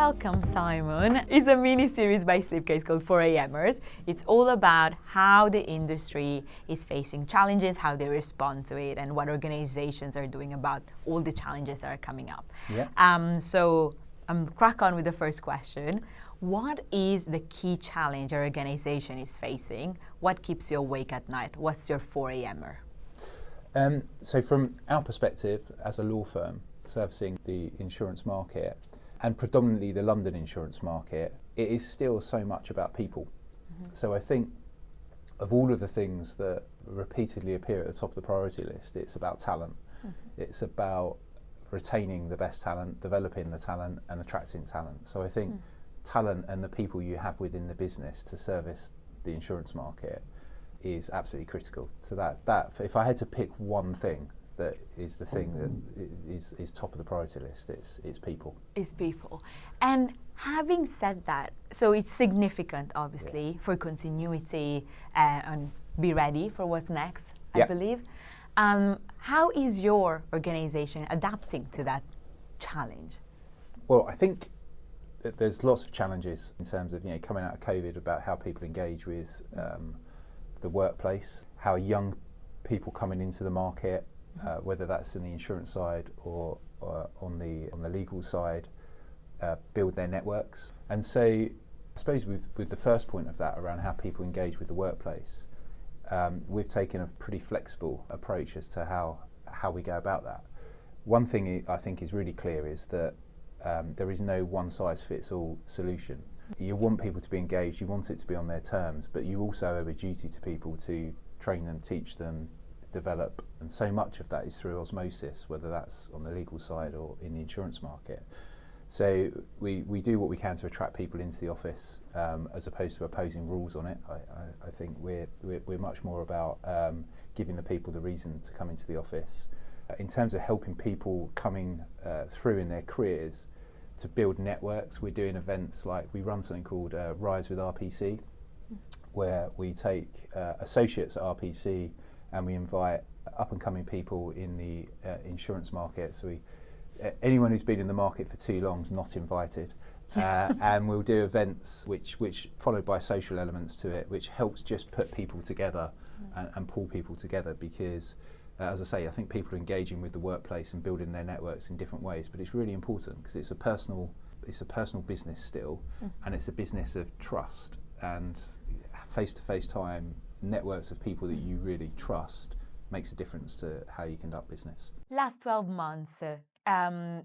Welcome, Simon. It's a mini-series by Slipcase called 4AMers. It's all about how the industry is facing challenges, how they respond to it, and what organizations are doing about all the challenges that are coming up. Yeah. So I'm crack on with the first question. What is the key challenge your organization is facing? What keeps you awake at night? What's your 4AMer? So from our perspective as a law firm servicing the insurance market, and predominantly the London insurance market, it is still so much about people. Mm-hmm. So I think of all of the things that repeatedly appear at the top of the priority list, it's about talent. Mm-hmm. It's about retaining the best talent, developing the talent and attracting talent. So I think talent and the people you have within the business to service the insurance market is absolutely critical. So that if I had to pick one thing that is the thing that is top of the priority list, it's people. It's people. And having said that, so it's significant, obviously, for continuity and be ready for what's next, I believe. How is your organization adapting to that challenge? Well, I think that there's lots of challenges in terms of coming out of COVID about how people engage with the workplace, how young people coming into the market, whether that's in the insurance side or on the legal side, build their networks. And so I suppose with the first point of that around how people engage with the workplace, we've taken a pretty flexible approach as to how we go about that. One thing I think is really clear is that there is no one-size-fits-all solution. You want people to be engaged, you want it to be on their terms, but you also owe a duty to people to train them, teach them, develop, and so much of that is through osmosis, whether that's on the legal side or in the insurance market. So we do what we can to attract people into the office, as opposed to imposing rules on it. I think we're much more about giving the people the reason to come into the office. In terms of helping people coming through in their careers to build networks, we're doing events like we run something called Rise with RPC, where we take associates at RPC and we invite up-and-coming people in the insurance market. So anyone who's been in the market for too long is not invited. And we'll do events which followed by social elements to it, which helps just put people together and pull people together, because as I say, I think people are engaging with the workplace and building their networks in different ways, but it's really important because it's a personal business still, and it's a business of trust and face-to-face time. Networks of people that you really trust makes a difference to how you conduct business. Last 12 months,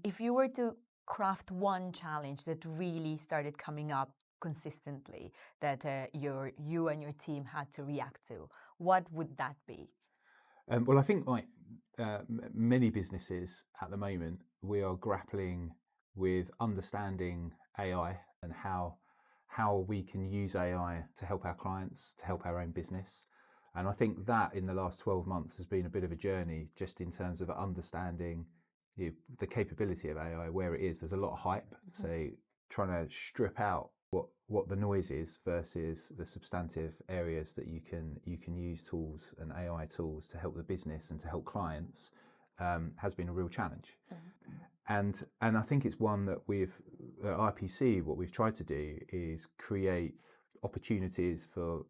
if you were to craft one challenge that really started coming up consistently that you and your team had to react to, what would that be? Well, I think like many businesses at the moment, we are grappling with understanding AI and how we can use AI to help our clients, to help our own business. And I think that in the last 12 months has been a bit of a journey just in terms of understanding the capability of AI, where it is. There's a lot of hype, so trying to strip out what the noise is versus the substantive areas that you can use tools and AI tools to help the business and to help clients has been a real challenge. And I think it's one that at IPC, what we've tried to do is create opportunities for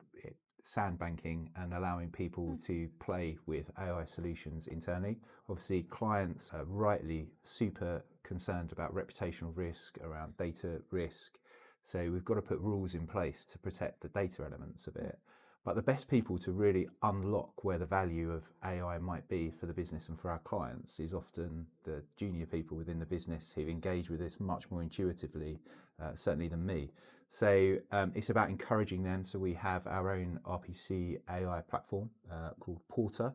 sandbanking and allowing people to play with AI solutions internally. Obviously, clients are rightly super concerned about reputational risk, around data risk. So we've got to put rules in place to protect the data elements of it. But the best people to really unlock where the value of AI might be for the business and for our clients is often the junior people within the business who engage with this much more intuitively, certainly than me. So it's about encouraging them. So we have our own RPC AI platform called Porter,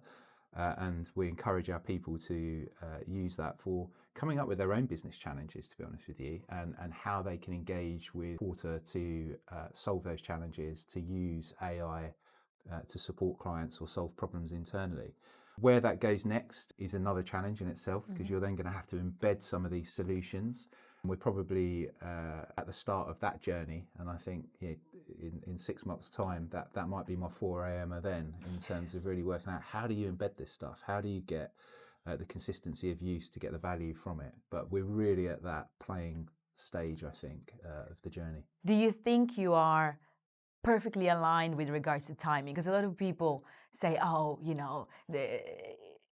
and we encourage our people to use that for coming up with their own business challenges, to be honest with you, and how they can engage with Porter to solve those challenges, to use AI to support clients or solve problems internally. Where that goes next is another challenge in itself, because you're then going to have to embed some of these solutions. And we're probably at the start of that journey, and I think in 6 months' time that might be my 4AMer then, in terms of really working out how do you embed this stuff, how do you get the consistency of use to get the value from it. But we're really at that playing stage, I think, of the journey. Do you think you are perfectly aligned with regards to timing? Because a lot of people say, oh, the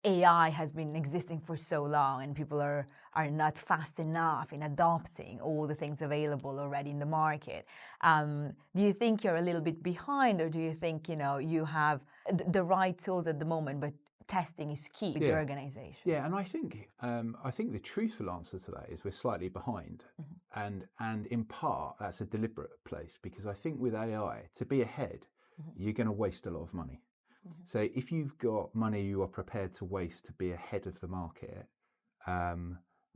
AI has been existing for so long and people are not fast enough in adopting all the things available already in the market. Do you think you're a little bit behind, or do you think, you have the right tools at the moment, but testing is key with your organization? Yeah, and I think the truthful answer to that is we're slightly behind, and in part that's a deliberate place, because I think with AI, to be ahead, you're going to waste a lot of money. So if you've got money you are prepared to waste to be ahead of the market,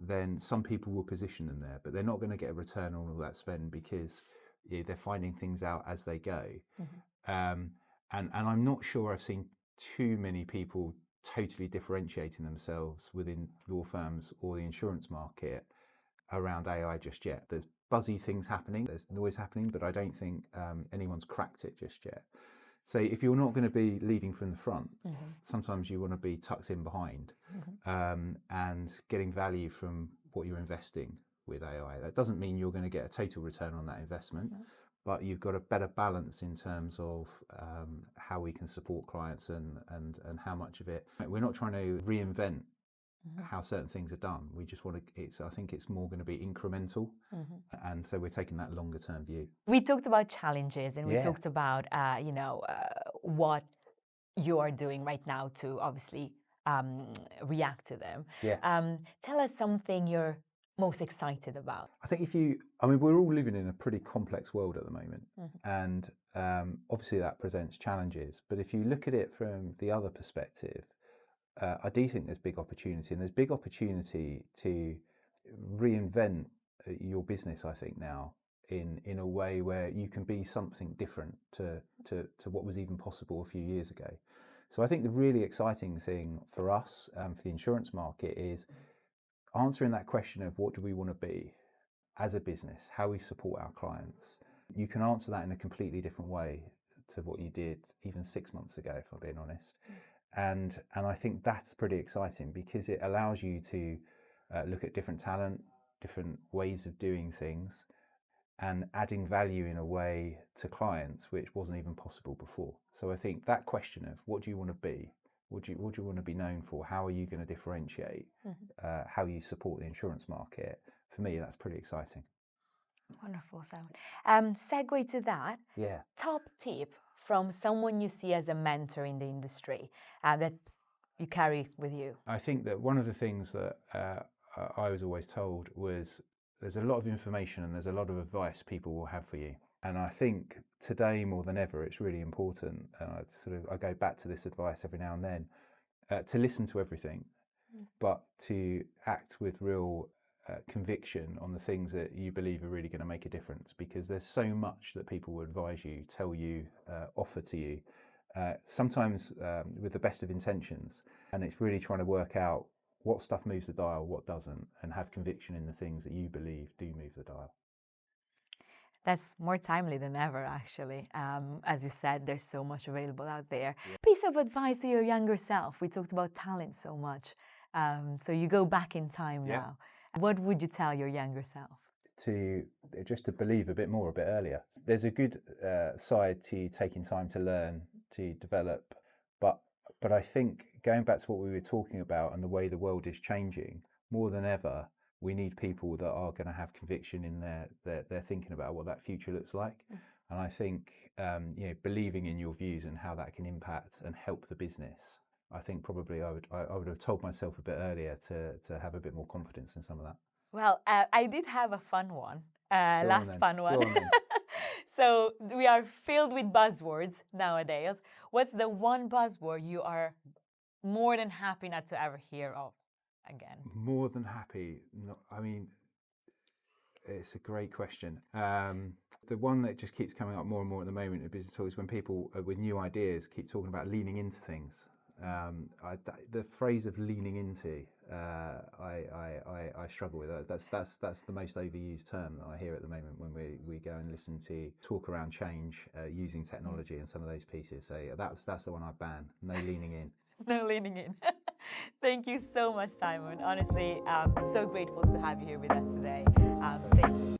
then some people will position them there, but they're not going to get a return on all that spend, because they're finding things out as they go. And I'm not sure I've seen too many people totally differentiating themselves within law firms or the insurance market around AI just yet. There's buzzy things happening, there's noise happening, but I don't think anyone's cracked it just yet. So if you're not going to be leading from the front, sometimes you want to be tucked in behind, and getting value from what you're investing with AI. That doesn't mean you're going to get a total return on that investment, but you've got a better balance in terms of how we can support clients and how much of it. We're not trying to reinvent how certain things are done. We just want to, I think it's more going to be incremental. And so we're taking that longer term view. We talked about challenges, and we talked about, what you are doing right now to obviously react to them. Tell us something you're most excited about. I think we're all living in a pretty complex world at the moment, and obviously that presents challenges. But if you look at it from the other perspective, I do think there's big opportunity, and there's big opportunity to reinvent your business, I think, now in a way where you can be something different to what was even possible a few years ago. So I think the really exciting thing for us, for the insurance market, is answering that question of what do we want to be as a business, how we support our clients. You can answer that in a completely different way to what you did even 6 months ago, if I'm being honest. And I think that's pretty exciting, because it allows you to look at different talent, different ways of doing things, and adding value in a way to clients which wasn't even possible before. So I think that question of what do you want to be, what do you want to be known for, how are you going to differentiate, how you support the insurance market, for me that's pretty exciting. Wonderful, Simon. Segue to that. Top tip from someone you see as a mentor in the industry that you carry with you. I think that one of the things that I was always told was there's a lot of information and there's a lot of advice people will have for you. And I think today more than ever, it's really important, and I go back to this advice every now and then, to listen to everything, but to act with real conviction on the things that you believe are really going to make a difference, because there's so much that people will advise you, tell you, offer to you, sometimes with the best of intentions, and it's really trying to work out what stuff moves the dial, what doesn't, and have conviction in the things that you believe do move the dial. That's more timely than ever, actually. As you said, there's so much available out there. Piece of advice to your younger self. We talked about talent so much. So you go back in time now. What would you tell your younger self? To believe a bit more, a bit earlier. There's a good side to taking time to learn, to develop, but I think going back to what we were talking about and the way the world is changing, more than ever, we need people that are going to have conviction in their thinking about what that future looks like. And I think believing in your views and how that can impact and help the business. I think probably I would have told myself a bit earlier to have a bit more confidence in some of that. Well, I did have a fun one, fun one. Go on then. So we are filled with buzzwords nowadays. What's the one buzzword you are more than happy not to ever hear of again? More than happy? No, I mean, it's a great question. The one that just keeps coming up more and more at the moment in business talk is when people with new ideas keep talking about leaning into things. The phrase of leaning into, I struggle with that. That's the most overused term that I hear at the moment when we go and listen to talk around change using technology and some of those pieces. So that's the one I ban. No leaning in. No leaning in. Thank you so much, Simon. Honestly, so grateful to have you here with us today. Thank you.